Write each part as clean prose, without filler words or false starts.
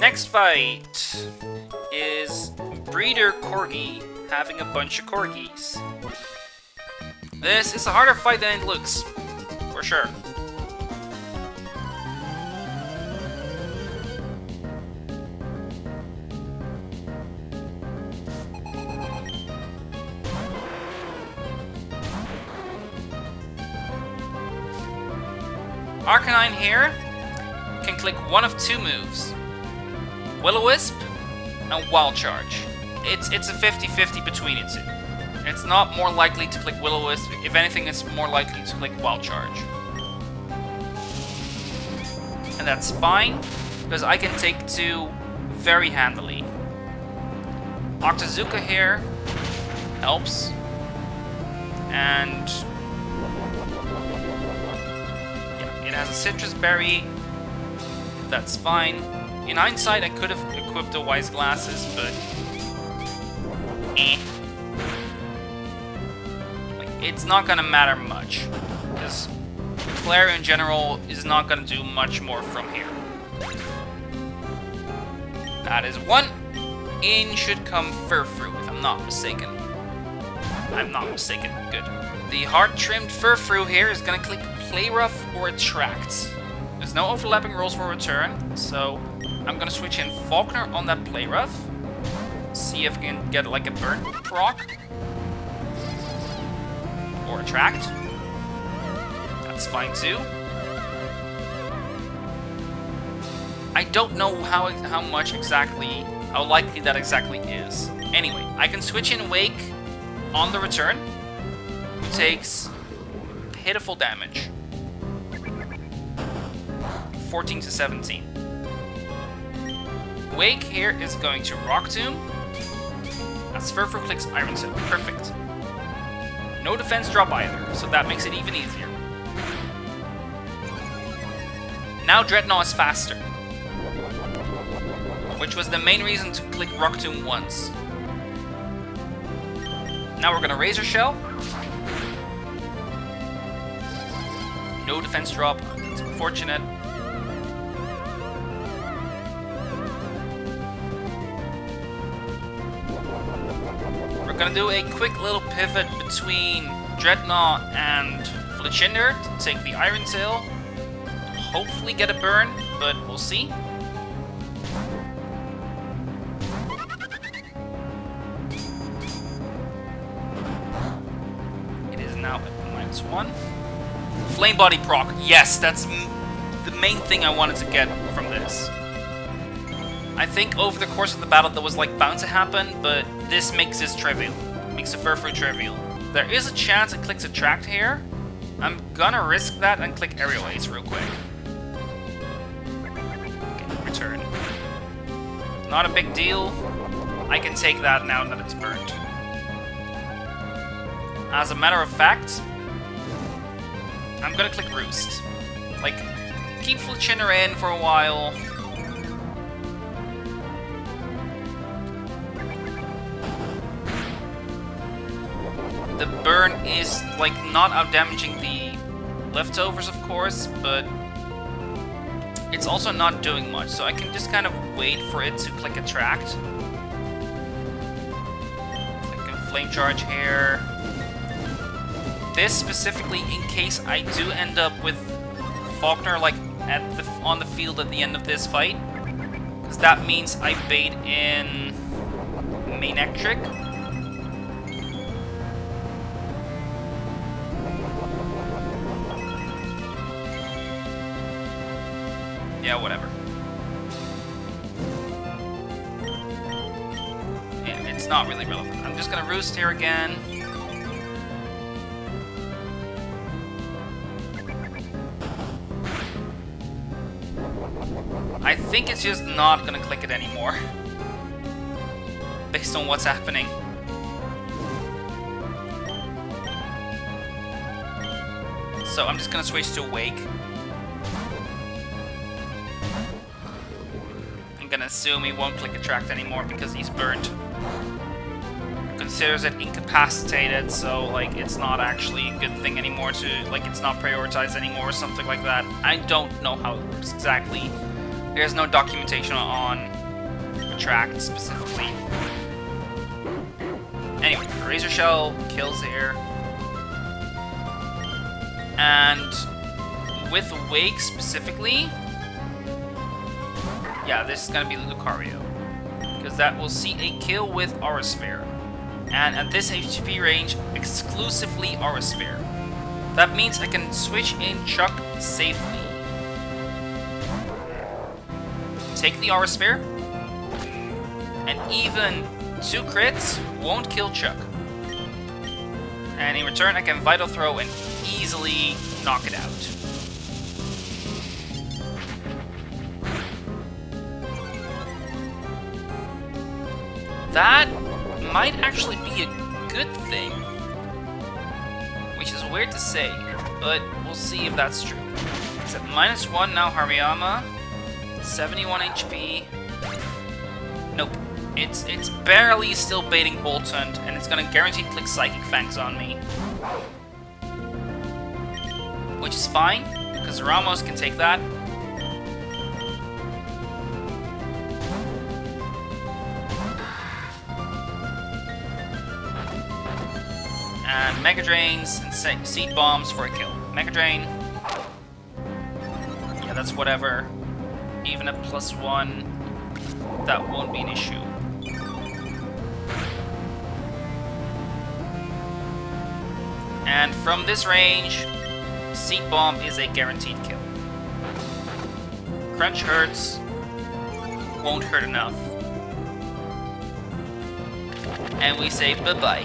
Next fight is Breeder Corgi having a bunch of corgis. This is a harder fight than it looks, for sure. Arcanine here can click one of two moves. Will-O-Wisp and Wild Charge. It's a 50-50 between the two. It's not more likely to click Will-O-Wisp. If anything, it's more likely to click Wild Charge. And that's fine, because I can take two very handily. Octazooka here helps. And yeah, it has a Citrus Berry. That's fine. In hindsight, I could have equipped the Wise Glasses, but it's not gonna matter much, because Claire in general is not gonna do much more from here. That is one. In should come Furfrou, if I'm not mistaken. I'm not mistaken. Good. The hard-trimmed Furfrou here is gonna click Play Rough or Attract. There's no overlapping rules for return, so I'm gonna switch in Faulkner on that Play Rough. See if I can get like a burn proc. Or Attract. That's fine too. I don't know how much exactly, how likely that exactly is. Anyway, I can switch in Wake on the return. Who takes pitiful damage. 14 to 17. Wake here is going to Rock Tomb. As Furfrou clicks Iron Tail. Perfect. No defense drop either, so that makes it even easier. Now Dreadnought is faster, which was the main reason to click Rock Tomb once. Now we're gonna Razor Shell. No defense drop, that's unfortunate. We're gonna do a quick little pivot between Dreadnought and Fletchinder to take the Iron Tail. Hopefully get a burn, but we'll see. It is now at -1. Flame Body proc. Yes, that's the main thing I wanted to get from this. I think over the course of the battle that was like bound to happen, but this makes this trivial. Makes the Furfrou trivial. There is a chance it clicks Attract here. I'm gonna risk that and click Aerial Ace real quick. Okay, return. Not a big deal. I can take that now that it's burned. As a matter of fact, I'm gonna click Roost. Like, keep Fletchinder in for a while. The burn is, like, not out-damaging the leftovers, of course, but it's also not doing much, so I can just kind of wait for it to click Attract. Click a Flame Charge here. This specifically in case I do end up with Faulkner, like, on the field at the end of this fight, because that means I bait in Manectric. Yeah, whatever. Yeah, it's not really relevant. I'm just gonna Roost here again. I think it's just not gonna click it anymore. Based on what's happening. So I'm just gonna switch to Wake. I'm gonna assume he won't click Attract anymore because he's burnt. Considers it incapacitated, so like it's not actually a good thing anymore to, like, it's not prioritized anymore or something like that. I don't know how it works exactly. There's no documentation on attract specifically. Anyway, Razor Shell kills here. And with Wake specifically, yeah, this is gonna be Lucario. Because that will see a kill with Aura Sphere. And at this HP range, exclusively Aura Sphere. That means I can switch in Chuck safely. Take the Aura Sphere, and even 2 crits won't kill Chuck. And in return, I can Vital Throw and easily knock it out. That might actually be a good thing, which is weird to say, but we'll see if that's true. It's at -1 now, Hariyama. 71 HP. Nope. It's barely still baiting Boltund, and it's gonna guaranteed click Psychic Fangs on me. Which is fine, because Ramos can take that. And Mega Drains and Seed Bombs for a kill. Mega Drain. Yeah, that's whatever. Even at +1, that won't be an issue. And from this range, Seed Bomb is a guaranteed kill. Crunch hurts, won't hurt enough. And we say bye-bye.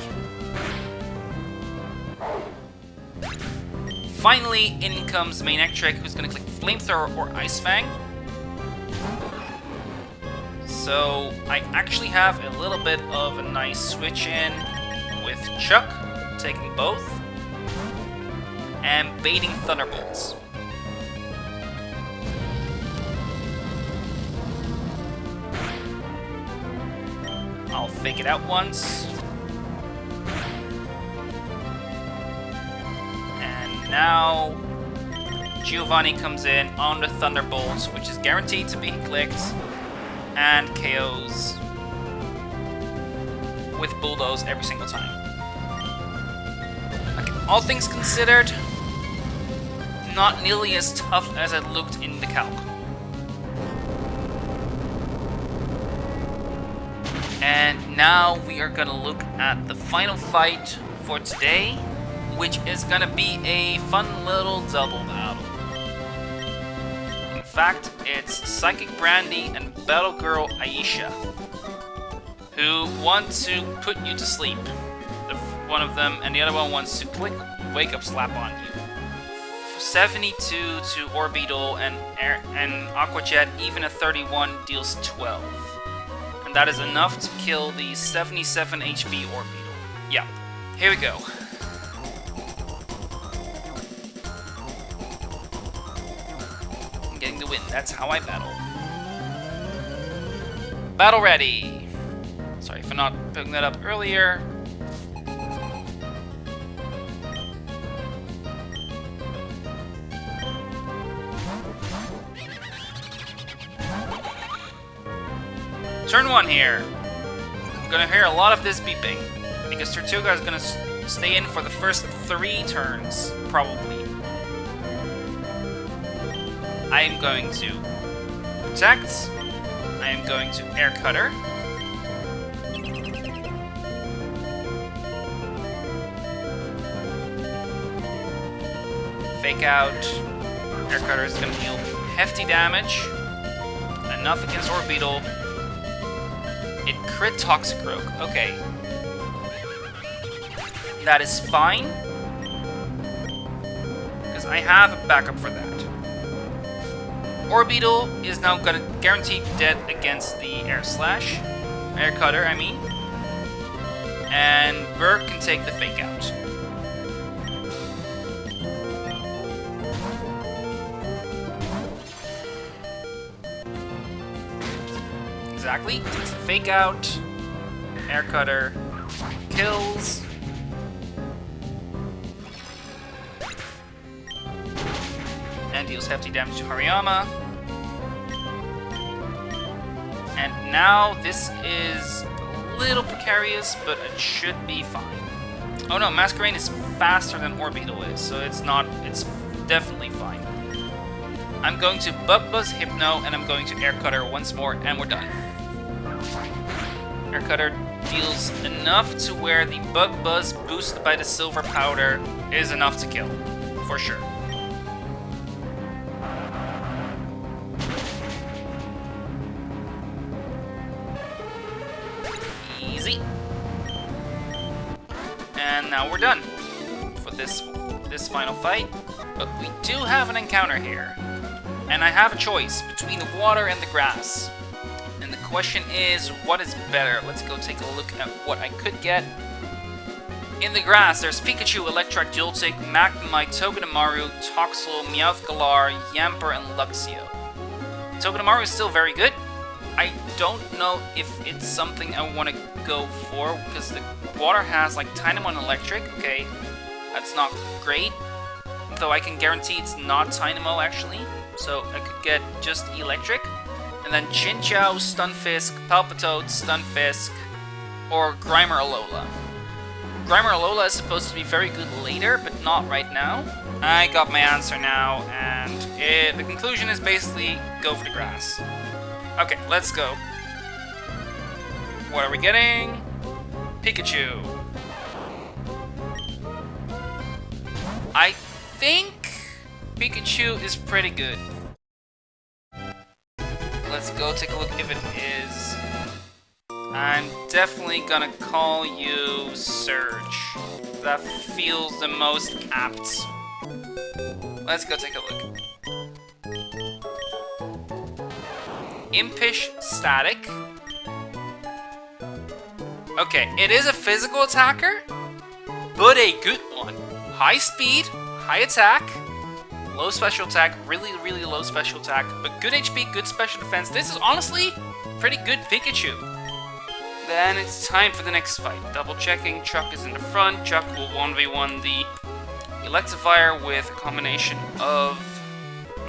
Finally, in comes Manectric, who's gonna click Flamethrower or Ice Fang. So I actually have a little bit of a nice switch in with Chuck, taking both, and baiting Thunderbolts. I'll fake it out once. And now Giovanni comes in on the Thunderbolts, which is guaranteed to be clicked, and KOs with Bulldoze every single time. Okay, all things considered, not nearly as tough as it looked in the calc. And now we are gonna look at the final fight for today, which is gonna be a fun little double battle. In fact, it's Psychic Brandy and Battle Girl Aisha, who want to put you to sleep. One of them, and the other one wants to click Wake Up Slap on you. 72 to Orbeetle and Aqua Jet, even a 31 deals 12. And that is enough to kill the 77 HP Orbeetle. Yeah, here we go. I'm getting the win, that's how I battle. Battle ready! Sorry for not picking that up earlier. Turn 1 here. I'm gonna hear a lot of this beeping, because Tortuga is gonna stay in for the first 3 turns, probably. I am going to Protect. I am going to Air Cutter. Fake Out. Air Cutter is gonna deal hefty damage. Enough against Orbeetle. It crit Toxic Rogue. Okay. That is fine, because I have a backup for that. Orbeetle is now gonna guarantee dead against the Air Slash. Air Cutter, I mean. And Burke can take the Fake Out. Exactly, takes the Fake Out, Air Cutter, kills. And deals hefty damage to Hariyama. And now this is a little precarious, but it should be fine. Oh no, Masquerain is faster than Orbeetle is, so it's definitely fine. I'm going to Bug Buzz Hypno, and I'm going to Air Cutter once more, and we're done. Air Cutter deals enough to where the Bug Buzz boosted by the Silver Powder is enough to kill, for sure. Easy. And now we're done for this final fight. But we do have an encounter here. And I have a choice between the water and the grass. And the question is, what is better? Let's go take a look at what I could get. In the grass, there's Pikachu, Electrike, Joltik, Magnemite, Togedemaru, Toxel, Meowth Galar, Yamper, and Luxio. Togedemaru is still very good. I don't know if it's something I want to go for, because the water has like Dynamo and Electric. Okay, that's not great. Though I can guarantee it's not Dynamo actually. So I could get just Electric. And then Chinchou, Stunfisk, Palpitoad, Stunfisk, or Grimer Alola. Grimer Alola is supposed to be very good later, but not right now. I got my answer now, and the conclusion is basically go for the grass. Okay, let's go. What are we getting? Pikachu. I think Pikachu is pretty good. Let's go take a look if it is. I'm definitely gonna call you Surge. That feels the most apt. Let's go take a look. Impish Static. Okay, it is a physical attacker, but a good one. High speed, high attack, low special attack, really low special attack, but good HP, good special defense. This is honestly pretty good Pikachu. Then it's time for the next fight. Double checking, Chuck is in the front. Chuck will 1v1 the Electivire with a combination of,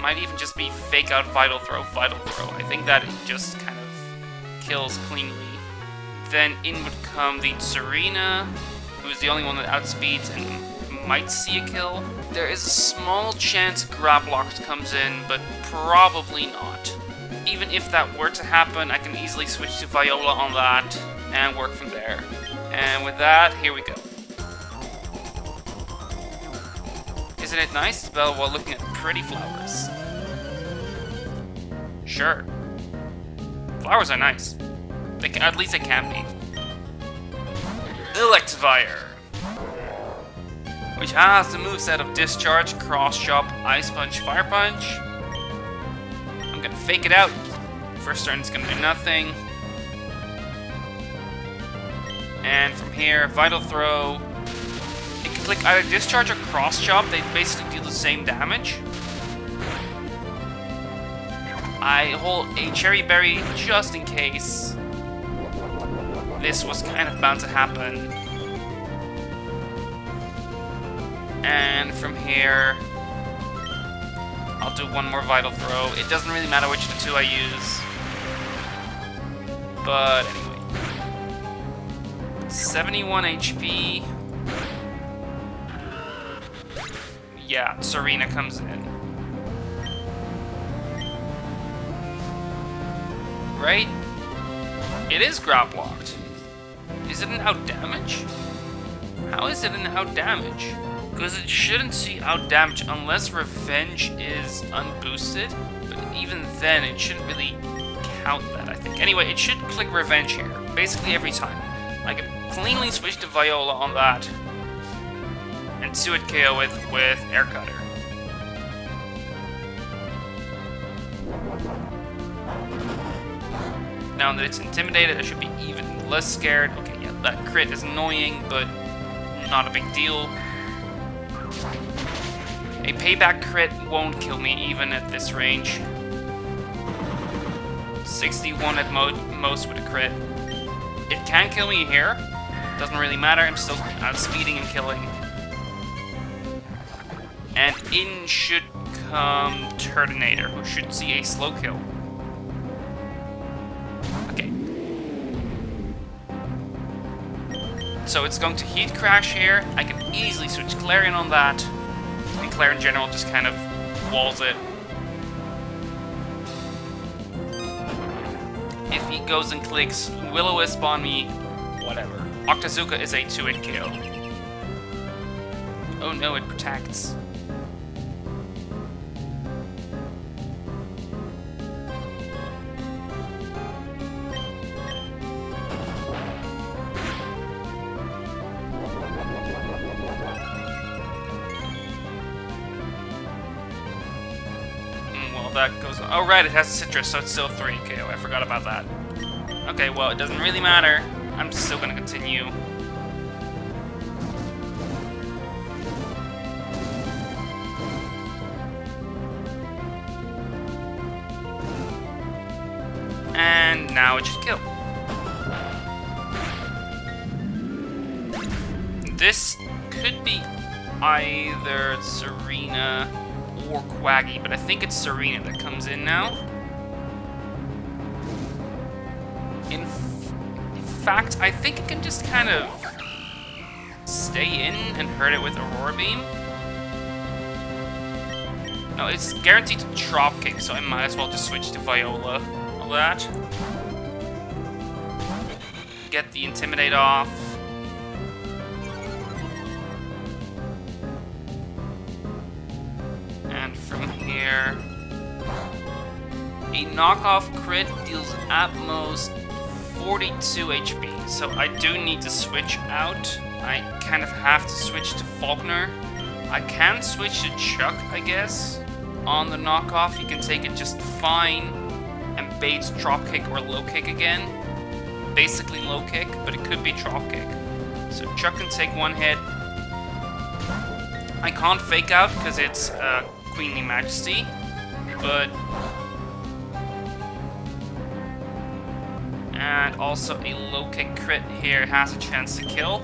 might even just be Fake Out, Vital Throw. I think that it just kind of kills cleanly. Then in would come the Serena, who's the only one that outspeeds and might see a kill. There is a small chance Grablock comes in, but probably not. Even if that were to happen, I can easily switch to Viola on that and work from there. And with that, here we go. Isn't it nice to spell while looking at pretty flowers? Sure. Flowers are nice. At least they can be. Electivire, which has the moveset of Discharge, Cross Chop, Ice Punch, Fire Punch. I'm gonna fake it out. First turn it's gonna do nothing. And from here, Vital Throw. It can click either Discharge or Cross Chop. They basically do the same damage. I hold a Cherry Berry just in case this was kind of bound to happen. And from here, I'll do one more Vital Throw. It doesn't really matter which of the two I use. But anyway. 71 HP. Yeah, Serena comes in. Right? It is grab locked. Is it an out damage? How is it an out damage? Because it shouldn't see out damage unless Revenge is unboosted. But even then, it shouldn't really count that, I think. Anyway, it should click Revenge here. Basically every time. I can cleanly switch to Viola on that. And Suet KO with Air Cutter. Now that it's intimidated, I should be even less scared. Okay, yeah, that crit is annoying, but not a big deal. A payback crit won't kill me even at this range. 61 at most with a crit. It can kill me here. Doesn't really matter, I'm still outspeeding and killing. And in should come Turtonator, who should see a slow kill. Okay. So it's going to Heat Crash here. I can easily switch Clarion on that. And Clarion in general just kind of walls it. If he goes and clicks Will-O-Wisp on me, whatever. Octazooka is a 2-hit KO. Oh no, it protects. Well, that goes... Oh right, it has Citrus, so it's still 3 KO. I forgot about that. Okay, well, it doesn't really matter. I'm still gonna continue. And now it should kill. This could be either Serena or Quaggy, but I think it's Serena that comes in now. In fact, I think it can just kind of stay in and hurt it with Aurora Beam. No, it's guaranteed to drop kick, so I might as well just switch to Viola. All that. Get the Intimidate off. And from here, a knockoff crit deals at most 42 HP, so I do need to switch out. I kind of have to switch to Faulkner. I can switch to Chuck, I guess. On the knockoff, you can take it just fine and bait dropkick or low kick again. Basically low kick, but it could be dropkick. So Chuck can take one hit. I can't fake out because it's Queenly Majesty, but... And also a low kick crit here has a chance to kill.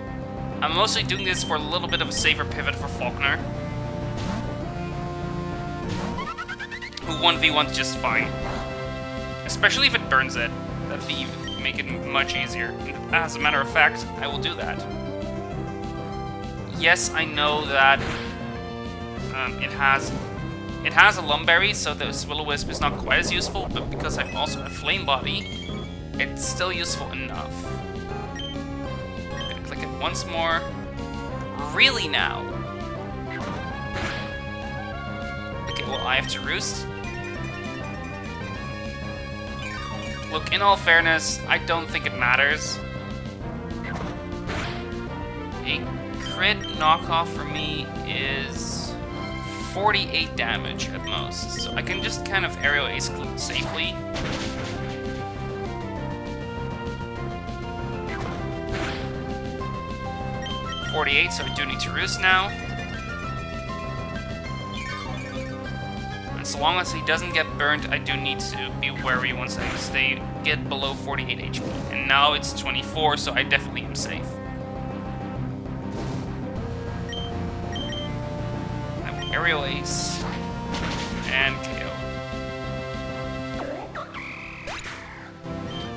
I'm mostly doing this for a little bit of a safer pivot for Faulkner, who 1v1's just fine. Especially if it burns it. That'd be make it much easier. As a matter of fact, I will do that. Yes, I know that it has a Lumberry, so this Will-O-Wisp is not quite as useful, but because I also have Flame Body, it's still useful enough. I'm gonna click it once more. Really now? Okay, well, I have to Roost. Look, in all fairness, I don't think it matters. A crit knockoff for me is 48 damage at most, so I can just kind of aerial ace safely. So I do need to Roost now. And so long as he doesn't get burned, I do need to be wary once I get below 48 HP. And now it's 24, so I definitely am safe. I will aerial ace and KO.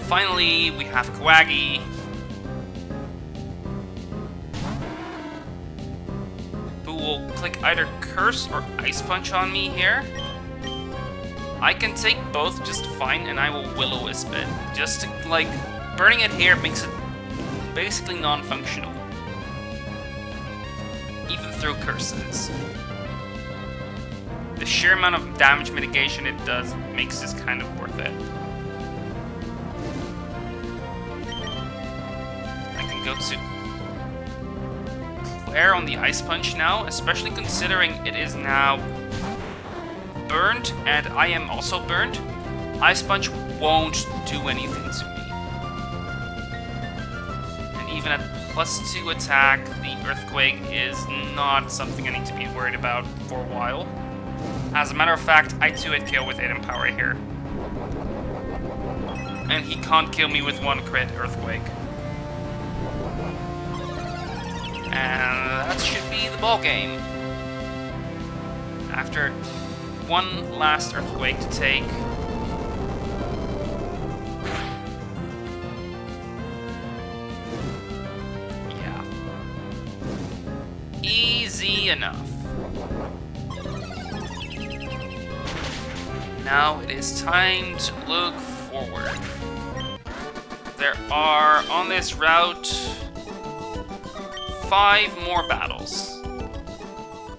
Finally, we have Quaggy. Will click either Curse or Ice Punch on me here. I can take both just fine, and I will Will-O-Wisp it. Just to, like, burning it here makes it basically non-functional. Even through Curses. The sheer amount of damage mitigation it does makes this kind of worth it. I can go to on the Ice Punch now, especially considering it is now burned and I am also burned. Ice Punch won't do anything to me. And even at +2 attack, the Earthquake is not something I need to be worried about for a while. As a matter of fact, I 2-hit kill with 8 Empower here. And he can't kill me with 1 crit Earthquake. And that should be the ball game. After one last Earthquake to take. be enough. Now it is time to look forward. There are, on this route, 5 more battles.